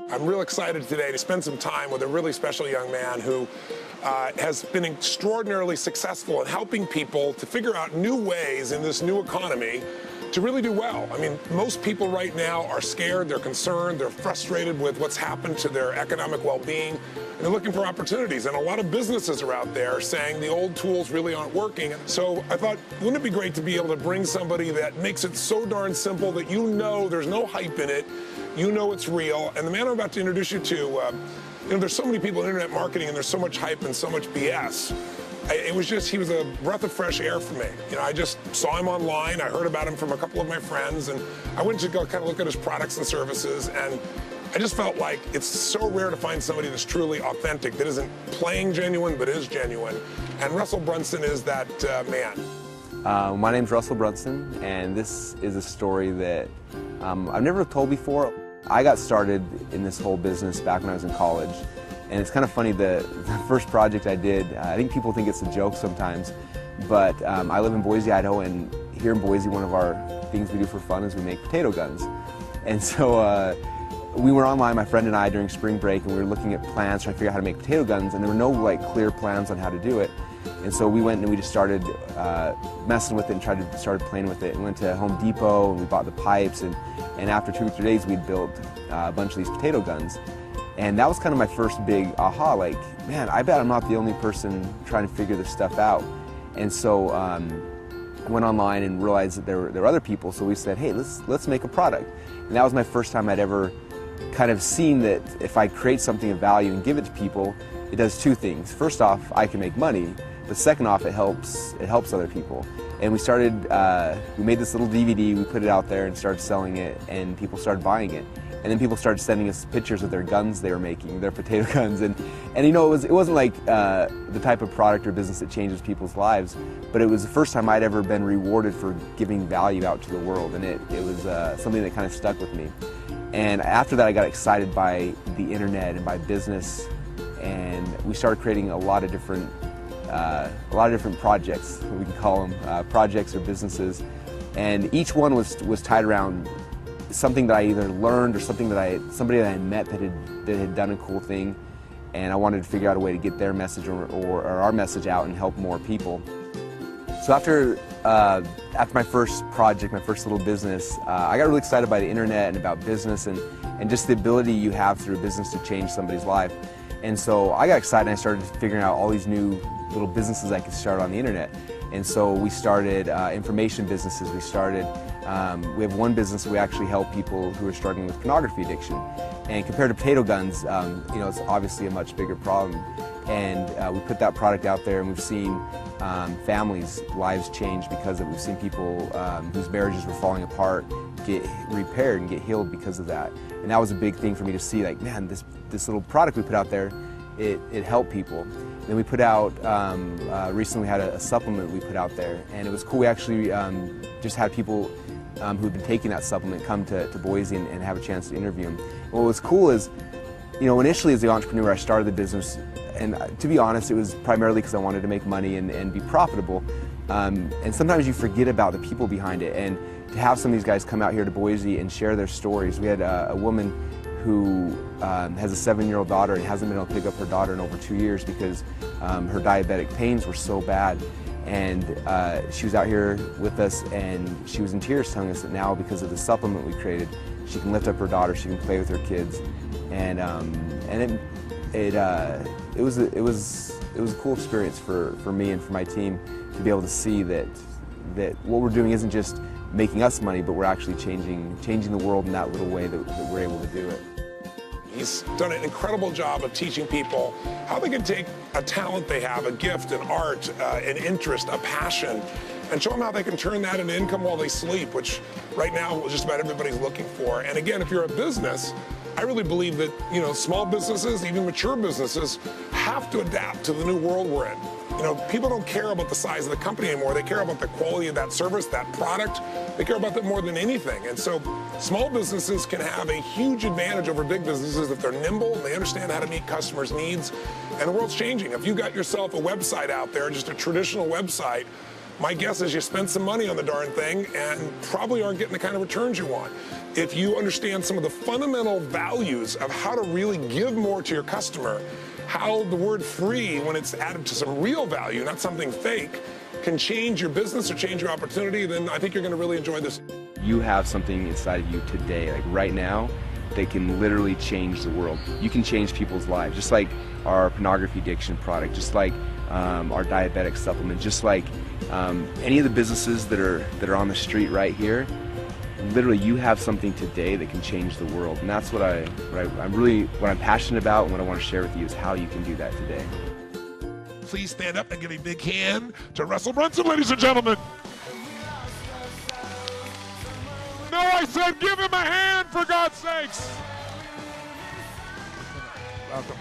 I'm real excited today to spend some time with a really special young man who has been extraordinarily successful in helping people to figure out new ways in this new economy to really do well. I mean, most people right now are scared, they're concerned, they're frustrated with what's happened to their economic well-being, and they're looking for opportunities. And a lot of businesses are out there saying the old tools really aren't working. So I thought, wouldn't it be great to be able to bring somebody that makes it so darn simple that you know there's no hype in it, you know it's real. And the man I'm about to introduce you to, there's so many people in internet marketing and there's so much hype and so much BS. He was a breath of fresh air for me. I just saw him online. I heard about him from a couple of my friends, and I went to go kind of look at his products and services, and I just felt like it's so rare to find somebody that's truly authentic, that isn't playing genuine, but is genuine. And Russell Brunson is that man. My name's Russell Brunson, and this is a story that I've never told before. I got started in this whole business back when I was in college. And it's kind of funny, the first project I did, I think people think it's a joke sometimes, but I live in Boise, Idaho, and here in Boise, one of our things we do for fun is we make potato guns. And so we were online, my friend and I, during spring break, and we were looking at plans, trying to figure out how to make potato guns, and there were no clear plans on how to do it. And so we went and we just started messing with it and started playing with it. We went to Home Depot and we bought the pipes, and after 2 or 3 days we'd built a bunch of these potato guns. And that was kind of my first big aha, man, I bet I'm not the only person trying to figure this stuff out. And so I went online and realized that there were other people, so we said, hey, let's make a product. And that was my first time I'd ever kind of seen that if I create something of value and give it to people, it does two things. First off, I can make money, but second off, it helps other people. And we started, we made this little DVD, we put it out there and started selling it, and people started buying it. And then people started sending us pictures of their guns they were making, their potato guns, and it wasn't like the type of product or business that changes people's lives, but it was the first time I'd ever been rewarded for giving value out to the world, and it was something that kind of stuck with me. And after that, I got excited by the internet and by business, and we started creating a lot of different projects, we can call them projects or businesses, and each one was tied around something that I either learned or somebody that I met that had done a cool thing, and I wanted to figure out a way to get their message or our message out and help more people. So after my first project, my first little business, I got really excited by the internet and about business and just the ability you have through a business to change somebody's life. And so I got excited and I started figuring out all these new little businesses I could start on the internet. And so we started information businesses. We have one business where we actually help people who are struggling with pornography addiction. And compared to potato guns, it's obviously a much bigger problem. And we put that product out there, and we've seen families' lives change because of it. We've seen people whose marriages were falling apart get repaired and get healed because of that. And that was a big thing for me to see, man, this little product we put out there, it helped people. Then we put out, recently we had a supplement we put out there, and it was cool. We actually just had people who'd been taking that supplement come to Boise and have a chance to interview them. What was cool is, initially as the entrepreneur, I started the business, and to be honest, it was primarily because I wanted to make money and be profitable. And sometimes you forget about the people behind it, and to have some of these guys come out here to Boise and share their stories. We had a woman who has a 7-year-old daughter and hasn't been able to pick up her daughter in over 2 years because her diabetic pains were so bad. And she was out here with us, and she was in tears telling us that now, because of the supplement we created, she can lift up her daughter, she can play with her kids, and it was a cool experience for me and for my team to be able to see that what we're doing isn't just making us money, but we're actually changing the world in that little way that we're able to do it. He's done an incredible job of teaching people how they can take a talent they have, a gift, an art, an interest, a passion, and show them how they can turn that into income while they sleep, which right now just about everybody's looking for. And again, if you're a business, I really believe that, small businesses, even mature businesses, have to adapt to the new world we're in. People don't care about the size of the company anymore. They care about the quality of that service, that product. They care about that more than anything. And so small businesses can have a huge advantage over big businesses if they're nimble and they understand how to meet customers' needs. And the world's changing. If you got yourself a website out there, just a traditional website, my guess is you spent some money on the darn thing and probably aren't getting the kind of returns you want. if you understand some of the fundamental values of how to really give more to your customer, how the word free, when it's added to some real value, not something fake, can change your business or change your opportunity, then I think you're going to really enjoy this. You have something inside of you today, like right now, that can literally change the world. You can change people's lives, just like our pornography addiction product, just like our diabetic supplement, just like any of the businesses that are on the street right here. Literally, you have something today that can change the world, and that's what I'm passionate about, and what I want to share with you is how you can do that today. Please stand up and give a big hand to Russell Brunson, ladies and gentlemen. No, I said give him a hand, for God's sakes. Welcome.